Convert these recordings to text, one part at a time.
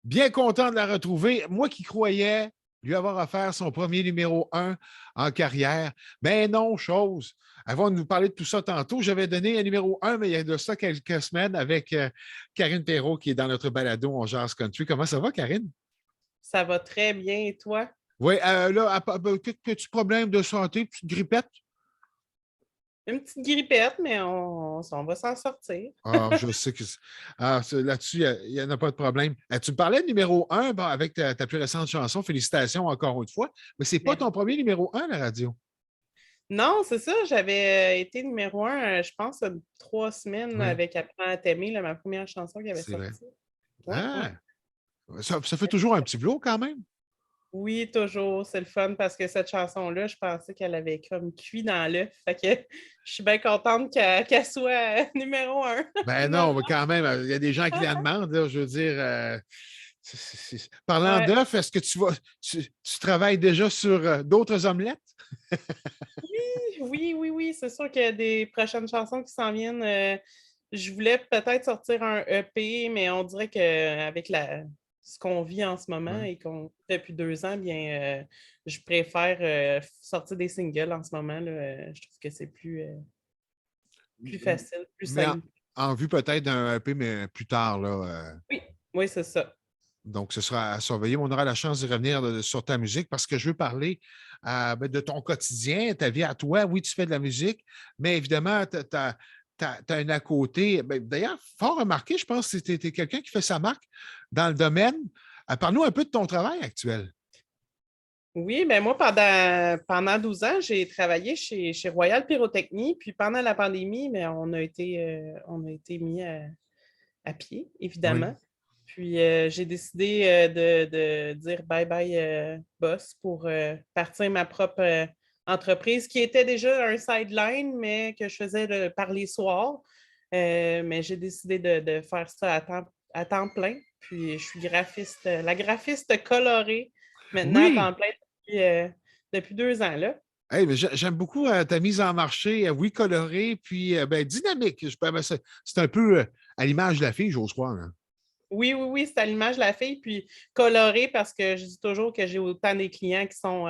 Bien content de la retrouver. Moi qui croyais lui avoir offert son premier numéro 1 en carrière. Ben non, chose. Avant de nous parler de tout ça tantôt, j'avais donné un numéro 1, mais il y a de ça quelques semaines avec Karine Perrault qui est dans notre balado On Jazz Country. Comment ça va, Karine? Ça va très bien, et toi? Oui, là, quelques petits problèmes de santé, petite grippette. Une petite grippette, mais on va s'en sortir. Ah, je sais que là-dessus, il n'y en a pas de problème. Tu me parlais de numéro 1 avec ta plus récente chanson. Félicitations encore une fois. Mais ce n'est pas ton Merci. premier numéro 1 à la radio. Non, c'est ça. J'avais été numéro un, je pense, 3 semaines Oui, avec Apprends à t'aimer, là, ma première chanson qui avait c'est vrai. sorti. Ouais, ouais. Ah, ça fait toujours un petit boulot quand même. Oui, toujours. C'est le fun parce que cette chanson-là, je pensais qu'elle avait comme cuit dans l'œuf. Fait que je suis bien contente qu'elle soit numéro un, Ben non, finalement. mais quand même, il y a des gens qui la demandent, là, je veux dire. Parlant Ouais. d'œufs, est-ce que tu travailles déjà sur d'autres omelettes? Oui, oui, oui, c'est sûr qu'il y a des prochaines chansons qui s'en viennent. Je voulais peut-être sortir un EP, mais on dirait qu'avec ce qu'on vit en ce moment Ouais. et qu'on depuis 2 ans, bien, je préfère sortir des singles en ce moment. Là. Je trouve que c'est plus facile, plus Mais simple. en vue peut-être d'un EP, mais plus tard, là. Oui, oui, c'est ça. Donc, ce sera à surveiller. On aura la chance de revenir sur ta musique parce que je veux parler de ton quotidien, ta vie à toi. Oui, tu fais de la musique, mais évidemment, tu as un à côté. D'ailleurs, fort remarqué, je pense que tu es quelqu'un qui fait sa marque dans le domaine. Parle-nous un peu de ton travail actuel. Oui, ben moi, pendant 12 ans, j'ai travaillé chez Royal Pyrotechnie. Puis pendant la pandémie, ben, on a été mis à pied, Oui. évidemment. Puis j'ai décidé de dire bye bye boss pour partir ma propre entreprise qui était déjà un sideline, mais que je faisais par les soirs. Mais j'ai décidé de faire ça à temps plein. Puis je suis graphiste, la graphiste colorée maintenant à Oui. temps plein depuis 2 ans. Là. Hey, mais j'aime beaucoup ta mise en marché, oui, colorée, puis dynamique. C'est un peu à l'image de la fille, j'ose croire, hein. Oui, oui, oui, c'est à l'image de la fille, puis colorée parce que je dis toujours que j'ai autant des clients qui sont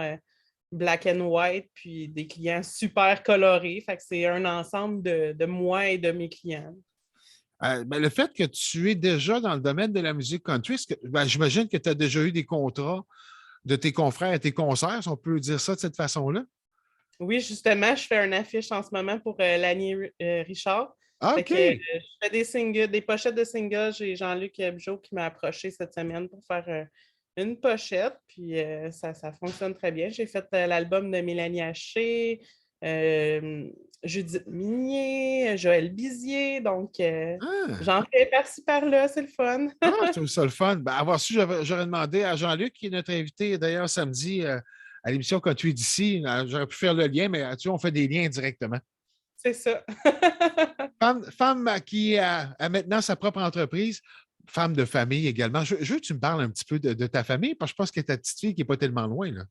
black and white, puis des clients super colorés. Fait que c'est un ensemble de moi et de mes clients. Le fait que tu es déjà dans le domaine de la musique country, j'imagine que tu as déjà eu des contrats de tes confrères et tes concerts, si on peut dire ça de cette façon-là. Oui, justement, je fais une affiche en ce moment pour Lani Richard. Ah, Fait OK. que je fais des singles, des pochettes de singles. J'ai Jean-Luc Bijot qui m'a approché cette semaine pour faire une pochette. Puis ça fonctionne très bien. J'ai fait l'album de Mélanie Haché, euh, Judith Minier, Joël Bizier. Donc, Ah, j'en fais par-ci par-là. C'est le fun. je trouve ça le fun. Avoir su, j'aurais demandé à Jean-Luc, qui est notre invité d'ailleurs samedi à l'émission Country d'ici. J'aurais pu faire le lien, mais tu vois, on fait des liens directement. C'est ça. Femme qui a maintenant sa propre entreprise, femme de famille également. Je veux que tu me parles un petit peu de ta famille, parce que je pense que ta petite fille qui n'est pas tellement loin, là.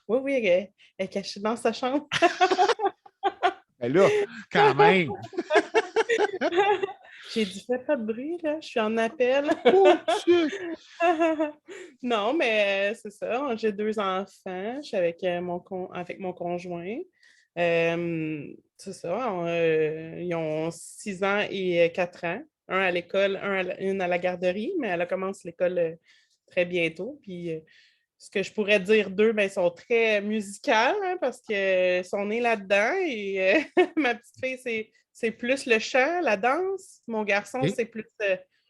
Oui, oui, elle est cachée dans sa chambre. Ben là, quand même. J'ai dit, fais pas de bruit, là, je suis en appel. Oh, shit. Non, mais c'est ça. J'ai 2 enfants. Je suis avec mon conjoint. C'est ça. Ils ont 6 ans et 4 ans. Un à l'école, une à la garderie, mais elle commence l'école très bientôt. Puis ce que je pourrais dire d'eux, ben, ils sont très musicales hein, parce qu'ils sont nés là-dedans. Et ma petite fille, c'est plus le chant, la danse. Mon garçon, OK. c'est plus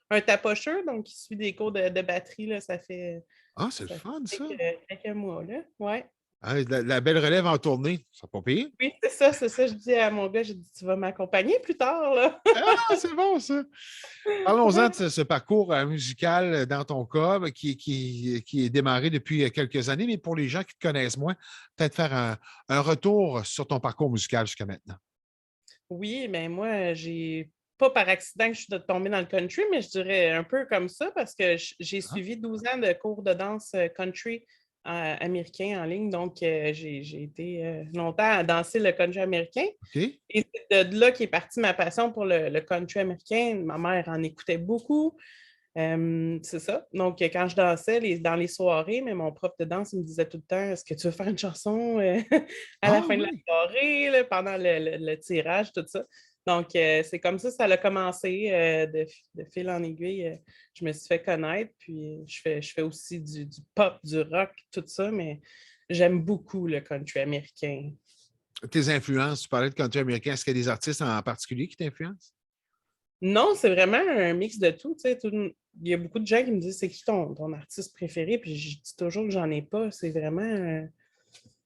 un tapocheur, donc il suit des cours de batterie. Là, Ah, c'est le ça fait fun, ça. quelques mois. Là. Ouais. Ah, la belle relève en tournée, ça pas payé. Oui, c'est ça, c'est ça. Je dis à mon gars, j'ai dit, tu vas m'accompagner plus tard. Là. Ah, c'est bon, ça. Parlons-en de ce parcours musical dans ton cas, qui est démarré depuis quelques années, mais pour les gens qui te connaissent moins, peut-être faire un retour sur ton parcours musical jusqu'à maintenant. Oui, mais moi, j'ai pas par accident que je suis tombée dans le country, mais je dirais un peu comme ça parce que j'ai Ah, suivi 12 ans de cours de danse country américain en ligne. Donc, j'ai été longtemps à danser le country américain. OK. Et c'est de là qu'est partie ma passion pour le country américain. Ma mère en écoutait beaucoup. C'est ça. Donc, quand je dansais dans les soirées, mais mon prof de danse il me disait tout le temps, est-ce que tu veux faire une chanson à la Ah fin de la oui! soirée, là, pendant le tirage, tout ça. Donc, c'est comme ça a commencé de fil en aiguille. Je me suis fait connaître, puis je fais aussi du pop, du rock, tout ça, mais j'aime beaucoup le country américain. Tes influences, tu parlais de country américain. Est-ce qu'il y a des artistes en particulier qui t'influencent? Non, c'est vraiment un mix de tout. Tu sais, il y a beaucoup de gens qui me disent c'est qui ton artiste préféré? Puis je dis toujours que j'en ai pas. C'est vraiment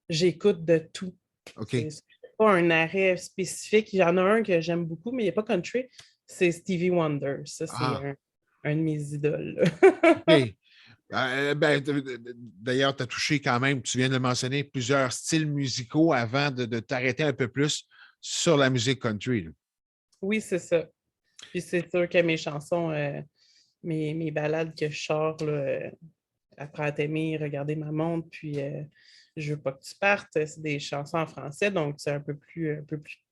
j'écoute de tout. OK. C'est pas un arrêt spécifique. Il y en a un que j'aime beaucoup, mais il n'est pas country. C'est Stevie Wonder. Ça, c'est Ah, un de mes idoles. OK. D'ailleurs, tu as touché quand même, tu viens de le mentionner, plusieurs styles musicaux avant de t'arrêter un peu plus sur la musique country. Là. Oui, c'est ça. Puis c'est sûr que mes chansons, mes ballades que je sors, là, Apprends à t'aimer, regarder ma montre, puis Je veux pas que tu partes. C'est des chansons en français, donc c'est un peu plus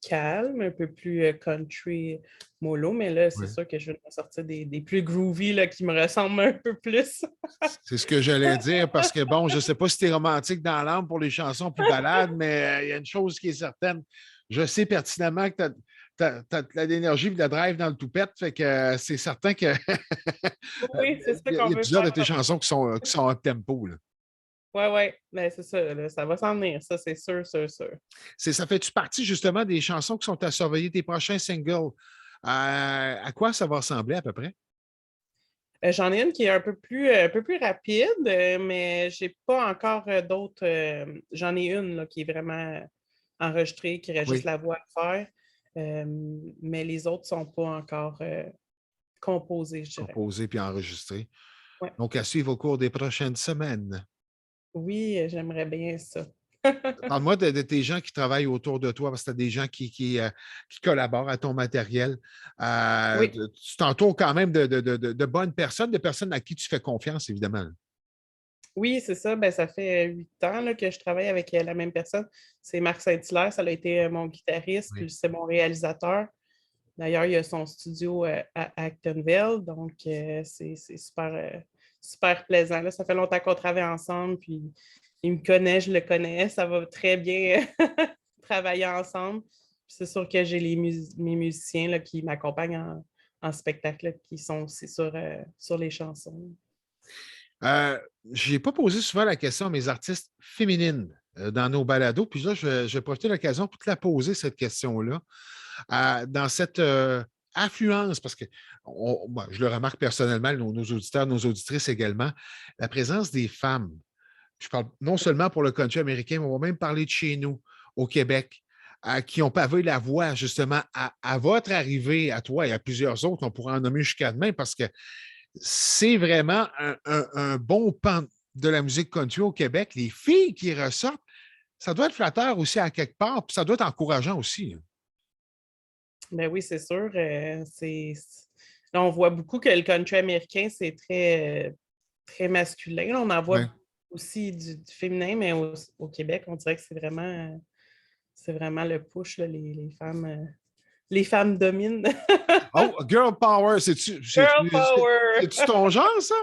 calme, un peu plus country mollo, mais là, c'est Ouais. sûr que je vais me sortir des plus groovy là, qui me ressemblent un peu plus. C'est ce que j'allais dire parce que, bon, je ne sais pas si tu es romantique dans l'âme pour les chansons plus balades, mais il y a une chose qui est certaine. Je sais pertinemment que tu as de l'énergie et de la drive dans le toupette, fait que c'est certain que Oui, c'est ça il qu'on y a veut plusieurs de tes faire. chansons qui sont up tempo. Là. Oui, oui, mais c'est ça, là, ça va s'en venir, ça, c'est sûr, sûr, sûr. Ça fait-tu partie justement des chansons qui sont à surveiller tes prochains singles? À quoi ça va ressembler à peu près? J'en ai une qui est un peu plus rapide, mais j'ai pas encore d'autres. J'en ai une là, qui est vraiment enregistrée, qui reste juste Oui, la voix à faire. Euh, mais les autres ne sont pas encore composées, je dirais. composé puis enregistré. Ouais. Donc, à suivre au cours des prochaines semaines. Oui, j'aimerais bien ça. Parle-moi de tes gens qui travaillent autour de toi, parce que tu as des gens qui collaborent à ton matériel. Oui, Tu t'entoures quand même de bonnes personnes, de personnes à qui tu fais confiance, évidemment. oui, c'est ça. Ben, ça fait 8 ans là, que je travaille avec la même personne. C'est Marc Saint-Hilaire, ça a été mon guitariste, Oui. puis c'est mon réalisateur. D'ailleurs, il y a son studio à Actonville, donc c'est super, super plaisant. Là, ça fait longtemps qu'on travaille ensemble, puis il me connaît, je le connais, ça va très bien travailler ensemble. Puis c'est sûr que j'ai mes musiciens là, qui m'accompagnent en spectacle, là, qui sont aussi sur les chansons. Je n'ai pas posé souvent la question à mes artistes féminines dans nos balados, puis là, je vais profiter de l'occasion pour te la poser, cette question-là. Dans cette affluence, parce que je le remarque personnellement, nos auditeurs, nos auditrices également, la présence des femmes. Je parle non seulement pour le country américain, mais on va même parler de chez nous, au Québec, qui ont pavé la voie justement à votre arrivée, à toi et à plusieurs autres, on pourra en nommer jusqu'à demain, parce que c'est vraiment un bon pan de la musique country au Québec. Les filles qui ressortent, ça doit être flatteur aussi à quelque part, puis ça doit être encourageant aussi. Ben oui, c'est sûr. Là, on voit beaucoup que le country américain, c'est très masculin. Là, on en Oui. voit aussi du féminin, mais au Québec, on dirait que c'est vraiment le push, là, les femmes dominent. Oh, Girl Power, Girl power! c'est-tu ton genre, ça?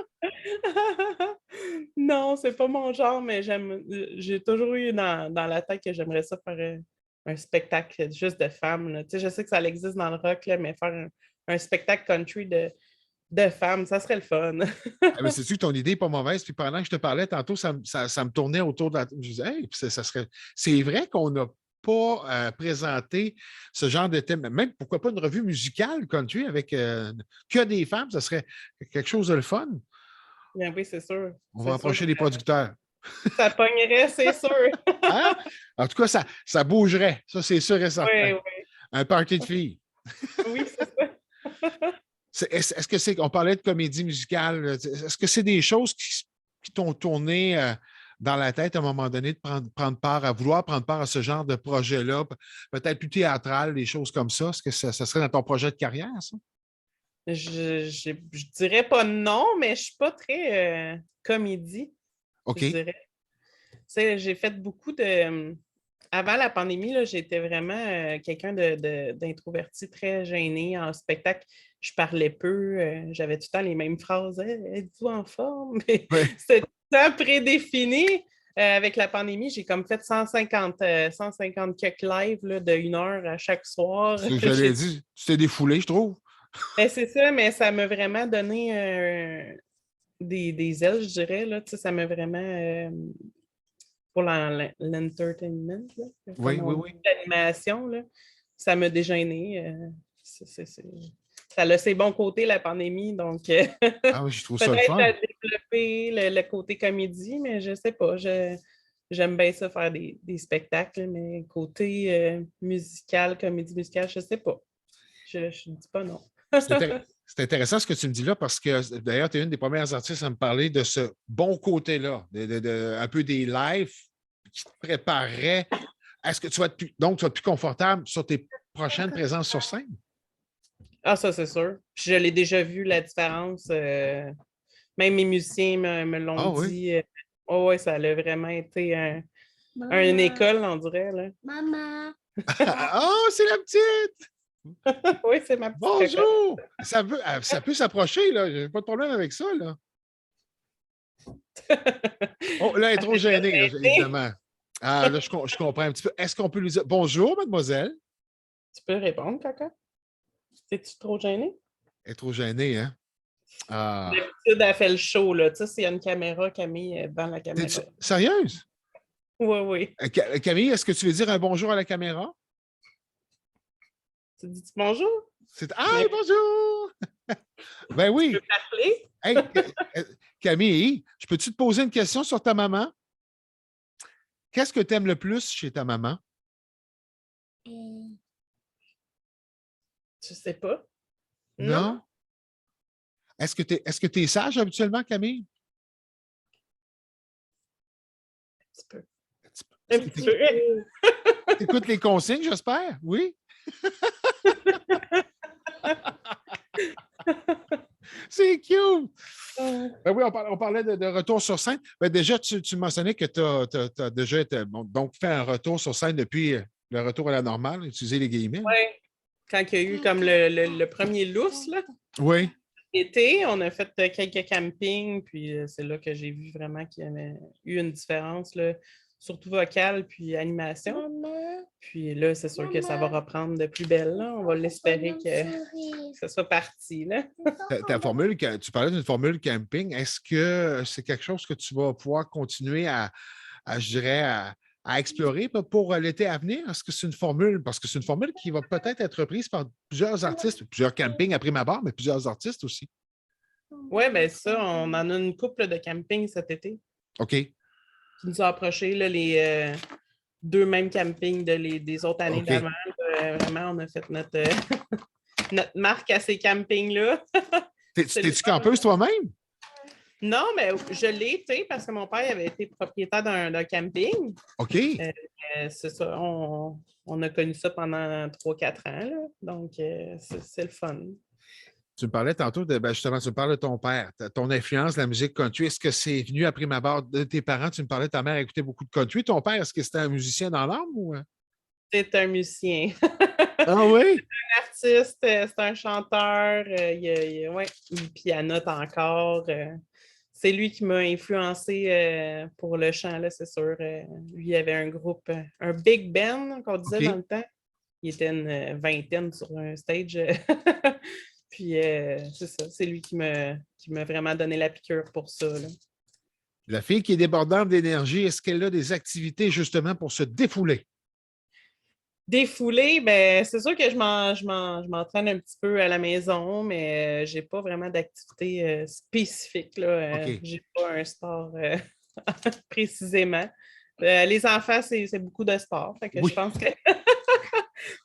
Non, c'est pas mon genre, mais j'ai toujours eu dans la tête que j'aimerais ça faire un spectacle juste de femmes, là. Tu sais, je sais que ça existe dans le rock, là, mais faire un spectacle country de femmes, ça serait le fun. Ah, mais c'est-tu que ton idée n'est pas mauvaise? Puis pendant que je te parlais tantôt, ça me tournait autour de la. Je disais, hey, puis ça serait. C'est vrai qu'on n'a pas présenté ce genre de thème. Même pourquoi pas une revue musicale country avec que des femmes, ça serait quelque chose de le fun. Bien oui, c'est sûr. On va C'est sûr que approcher les producteurs. ça pognerait, c'est sûr. Hein? En tout cas, ça bougerait. Ça, c'est sûr et certain. Oui, oui. Un party de filles. Oui, c'est ça. Est-ce que c'est. On parlait de comédie musicale. Est-ce que c'est des choses qui t'ont tourné dans la tête à un moment donné de prendre part, à vouloir prendre part à ce genre de projet-là, peut-être plus théâtral, des choses comme ça? Est-ce que ça serait dans ton projet de carrière, ça? Je dirais pas non, mais je suis pas très comédie, je OK. dirais. Tu sais, j'ai fait beaucoup de. avant la pandémie, là, j'étais vraiment quelqu'un d'introverti, très gêné en spectacle. Je parlais peu, j'avais tout le temps les mêmes phrases. Hey, êtes-vous en forme? Oui. C'était tout le temps prédéfini. Avec la pandémie, j'ai comme fait 150 quelques lives là, de 1 heure à chaque soir. C'est ce que j'allais dire. Tu t'es défoulé, je trouve. Ben, c'est ça, mais ça m'a vraiment donné des ailes, je dirais. Là. Tu sais, ça m'a vraiment pour l'entertainment, là, Oui, comme oui, on oui. dit, l'animation, là, ça m'a dégêné. Ça a ses bons côtés, la pandémie, donc Ah oui, je trouve ça le peut-être fun. à développer le côté comédie, mais je sais pas. J'aime bien ça faire des spectacles, mais côté musical, comédie musicale, je sais pas. Je ne dis pas non. C'est intéressant ce que tu me dis là parce que d'ailleurs, tu es une des premières artistes à me parler de ce bon côté-là, un peu des lives qui te prépareraient. Est-ce que tu vas être donc tu vas être plus confortable sur tes prochaines présences sur scène? Ah, ça, c'est sûr. Je l'ai déjà vu, la différence. Même mes musiciens me l'ont Ah oui. dit. Oh, ouais, ça a vraiment été une école, on dirait. Là. Maman. Oh, c'est la petite! Oui, c'est ma petite cocotte. Bonjour! Ça peut s'approcher, là. J'ai pas de problème avec ça, là. Oh, là, elle est trop gênée, là, évidemment. Ah, là, je comprends un petit peu. Est-ce qu'on peut lui dire bonjour, mademoiselle? Tu peux répondre, Coco? Es-tu trop gêné? Elle est trop gênée, hein? Ah. D'habitude, elle fait le show, là. Tu sais, s'il y a une caméra, Camille est devant la T'es-tu caméra. sérieuse? Oui, oui. Camille, est-ce que tu veux dire un bonjour à la caméra? Tu dis bonjour? Ah, bonjour! Ben Tu oui. peux parler? Hey, Camille, je peux-tu te poser une question sur ta maman? Qu'est-ce que tu aimes le plus chez ta maman? Je sais pas. Non? Est-ce que tu es sage habituellement, Camille? Un petit peu. Un petit peu. Un petit peu. Tu écoutes les consignes, j'espère? Oui? C'est cute! Ben oui, on parlait de retour sur scène. Ben déjà, tu mentionnais que tu as déjà donc fait un retour sur scène depuis le retour à la normale, utiliser les guillemets. Oui. Quand il y a eu comme le premier lousse, là, Oui. été, on a fait quelques campings, puis c'est là que j'ai vu vraiment qu'il y avait eu une différence, là, surtout vocale puis animation. Maman. Puis là, c'est sûr que ça va reprendre de plus belle. Là. On va l'espérer que ça soit parti. Là. Ta formule, tu parlais d'une formule camping. Est-ce que c'est quelque chose que tu vas pouvoir continuer je dirais, à explorer pour l'été à venir? Est-ce que c'est une formule? Parce que c'est une formule qui va peut-être être reprise par plusieurs artistes, plusieurs campings après ma barre, mais plusieurs artistes aussi. Oui, bien ça, on en a une couple de campings cet été. OK. Qui nous a approché là, les deux mêmes campings des autres années d'avant. Vraiment, on a fait notre, notre marque à ces campings-là. T'es-tu campeuse toi-même? Non, mais je l'ai été parce que mon père avait été propriétaire d'un camping. OK. C'est ça. On a connu ça pendant 3-4 ans. Là. Donc, c'est le fun. Tu me parlais tantôt justement, tu me parles de ton père, ton influence de la musique country. Est-ce que c'est venu après ma barre de tes parents? Tu me parlais, ta mère écoutait beaucoup de country. Ton père, est-ce que c'était un musicien dans l'âme ou? C'est un musicien. Ah oui? C'est un artiste, c'est un chanteur. Il pianote encore. C'est lui qui m'a influencé pour le chant, là, c'est sûr. Lui, il avait un groupe, un big band qu'on disait dans le temps. Il était une vingtaine sur un stage. Puis c'est ça, c'est lui qui m'a vraiment donné la piqûre pour ça. Là. La fille qui est débordante d'énergie, est-ce qu'elle a des activités justement pour se défouler? Défouler, ben, c'est sûr que je m'entraîne un petit peu à la maison, mais j'ai pas vraiment d'activité spécifique. Là. J'ai pas un sport précisément. Les enfants, c'est beaucoup de sport. Fait que je pense que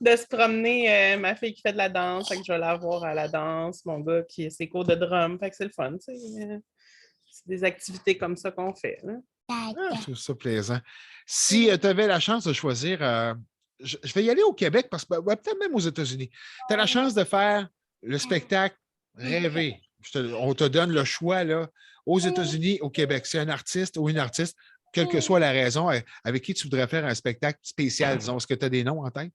de se promener, ma fille qui fait de la danse, fait que je vais la voir à la danse, mon gars qui a ses cours de drum, fait que c'est le fun. C'est des activités comme ça qu'on fait. Là. Je trouve ça plaisant. Si tu avais la chance de choisir, je vais y aller au Québec, parce que peut-être même aux États-Unis. Tu as la chance de faire le spectacle rêvé. On te donne le choix là, aux États-Unis, au Québec. C'est un artiste ou une artiste. quelle que soit la raison, avec qui tu voudrais faire un spectacle spécial, disons. Est-ce que tu as des noms en tête?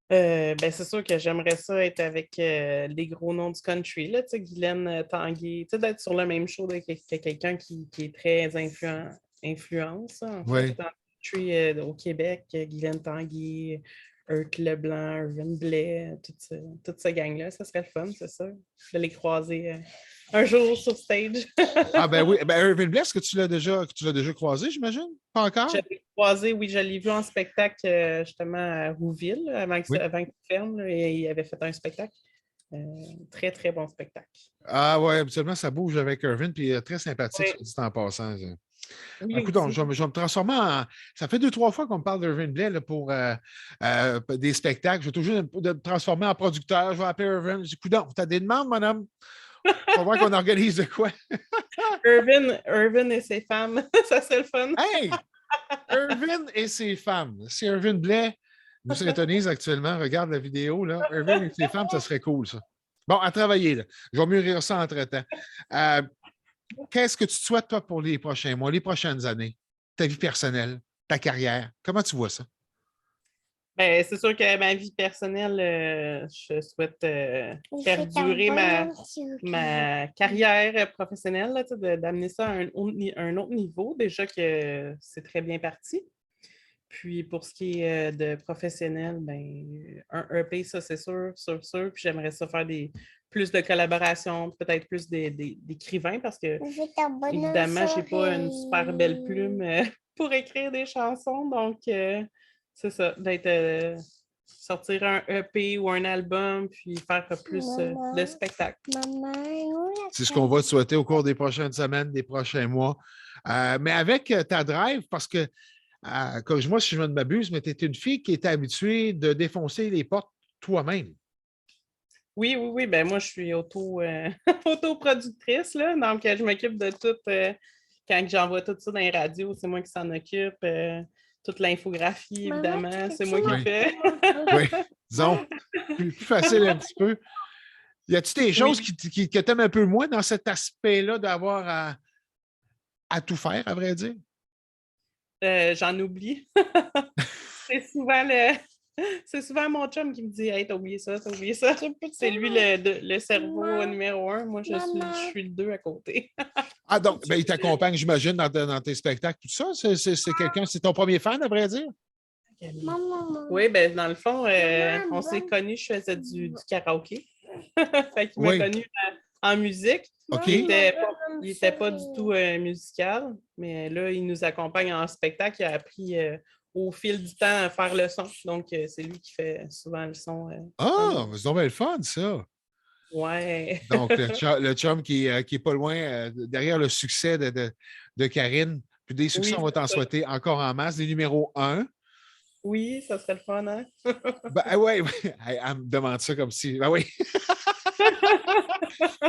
Ben, c'est sûr que j'aimerais ça être avec les gros noms du country, là, tu sais, Guylaine Tanguay, tu sais, d'être sur le même show que quelqu'un qui est très influence, en fait, Oui. dans le country au Québec, Guylaine Tanguay, Urt Leblanc, Irvin Blais, toute cette gang-là, ça serait le fun, c'est ça. Je vais les croiser un jour sur stage. Ah ben oui, ben Irvin Blais, est-ce que tu l'as déjà croisé, j'imagine? Pas Je encore? l'ai croisé, oui, je l'ai vu en spectacle justement à Rouville, Oui. avant qu'il ferme, là, et il avait fait un spectacle. Très, très bon spectacle. Ah ouais, habituellement, ça bouge avec Irvin, puis très sympathique, Oui, soit dit en passant. lui Écoute, aussi. je vais me transformer en. Ça fait 2, 3 fois qu'on me parle d'Irvin Blais là, pour des spectacles. Je vais toujours me transformer en producteur. Je vais appeler Irvin. Je dis, coudonc, tu as des demandes, mon homme? Faut voir qu'on organise de quoi. Irvin et ses femmes, ça serait le fun. Hey! Irvin et ses femmes. Si Irvin Blais nous syntonise actuellement, regarde la vidéo, là. Irvin et ses femmes, ça serait cool, ça. Bon, à travailler, là. Je vais mûrir ça entre-temps. Euh, Qu'est-ce que tu te souhaites, toi, pour les prochains mois, les prochaines années? Ta vie personnelle, ta carrière. Comment tu vois ça? Ben, c'est sûr que ma vie personnelle, je souhaite faire durer ma carrière professionnelle, là, tu sais, d'amener ça à un autre niveau. Déjà que c'est très bien parti. Puis pour ce qui est de professionnel, ben, un EP, ça c'est sûr, sûr, sûr. Puis j'aimerais ça faire plus de collaborations, peut-être plus d'écrivains parce que évidemment, j'ai pas une super belle plume pour écrire des chansons. Donc, c'est ça, sortir un EP ou un album, puis faire plus de spectacles. C'est ce qu'on va te souhaiter au cours des prochaines semaines, des prochains mois. Mais avec ta drive, parce que comme moi, si je ne m'abuse, mais tu es une fille qui était habituée de défoncer les portes toi-même. Oui, oui, oui. Ben moi, je suis autoproductrice, là. Donc, je m'occupe de tout. Quand j'envoie tout ça dans les radios, c'est moi qui s'en occupe. Toute l'infographie, évidemment, c'est moi qui Oui, fais. oui. Disons, plus facile un petit peu. Y a-t-il des choses Oui. que tu aimes un peu moins dans cet aspect-là d'avoir à tout faire, à vrai dire? J'en oublie. C'est souvent C'est souvent mon chum qui me dit Hey, t'as oublié ça, t'as oublié ça. C'est lui le cerveau numéro 1. Moi, je suis le 2 à côté. Ah, donc, ben, il t'accompagne, j'imagine, dans tes spectacles, tout ça. C'est quelqu'un, c'est ton premier fan, à vrai dire? Oui, ben dans le fond, on s'est connus, je faisais du karaoké. Fait qu'il m'a Oui. connu en musique. OK. Il était pas du tout musical, mais là, il nous accompagne en spectacle. Il a appris au fil du temps à faire le son. Donc, c'est lui qui fait souvent le son. Ah, c'est donc bien le fun, ça. Ouais. Donc, le chum qui est pas loin derrière le succès de Karine. Puis des succès, Oui, on va t'en c'est ça. souhaiter encore en masse. Des numéros 1. Oui, ça serait le fun, hein? Ben oui, elle me demande ça comme si. Ben oui.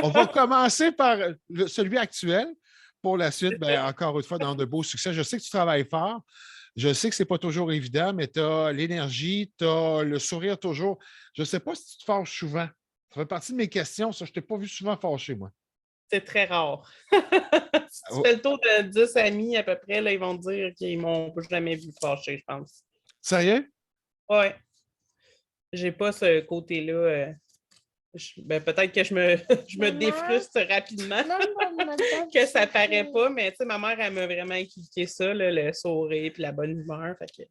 On va commencer par celui actuel. Pour la suite, ben, encore une fois, dans de beaux succès. Je sais que tu travailles fort. Je sais que ce n'est pas toujours évident, mais tu as l'énergie, tu as le sourire toujours. Je ne sais pas si tu te fâches souvent. Ça fait partie de mes questions. Ça, je ne t'ai pas vu souvent fâché, moi. C'est très rare. Si tu Oh, fais le tour de 10 amis à peu près, là, ils vont te dire qu'ils m'ont jamais vu fâché, je pense. sérieux? Ouais. J'ai pas ce côté-là. Ben, peut-être que je me défrustre rapidement, que ça paraît pas, mais tu sais, ma mère, elle m'a vraiment inculqué ça, là, le sourire et la bonne humeur. Fait que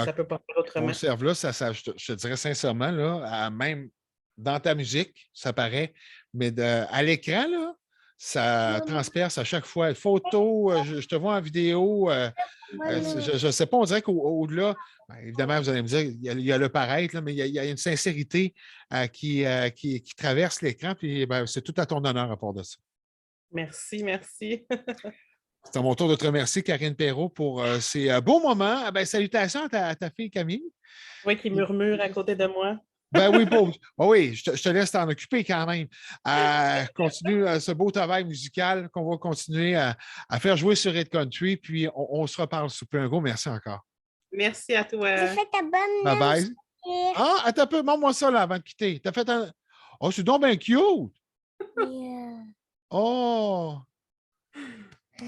ça peut pas faire autrement. Conserve-là, je te dirais sincèrement, là, même dans ta musique, ça paraît, mais à l'écran, là, ça transperce à chaque fois. Photo, je te vois en vidéo. Je ne sais pas, on dirait qu'au-delà, ben, évidemment, vous allez me dire, il y a le paraître, là, mais il y a une sincérité qui traverse l'écran, puis ben, c'est tout à ton honneur à part de ça. Merci, merci. C'est à mon tour de te remercier, Karine Perrault, pour ces beaux moments. Ah, ben, salutations à ta fille Camille. Oui, qui murmure à côté de moi. Ben oui, oui, je te laisse t'en occuper quand même. Continue ce beau travail musical qu'on va continuer à faire jouer sur Red Country, puis on se reparle sous peu. Un gros merci encore. Merci à toi. J'ai fait ta bonne Bye bye. Ah, attends un peu, montre-moi ça là avant de quitter. T'as fait un. Oh, c'est donc bien cute! Yeah. Oh!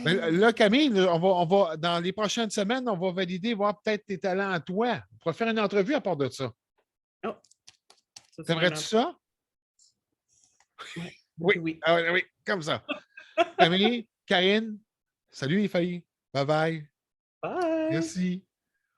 Mais là, Camille, là, dans les prochaines semaines, on va valider, voir peut-être tes talents à toi. On pourra faire une entrevue à part de ça. Oh, ça serait T'aimerais-tu un... ça? Ouais, Oui. oui. Ah oui, oui, comme ça. Camille, Karine, salut les filles. Bye bye. Bye! Merci.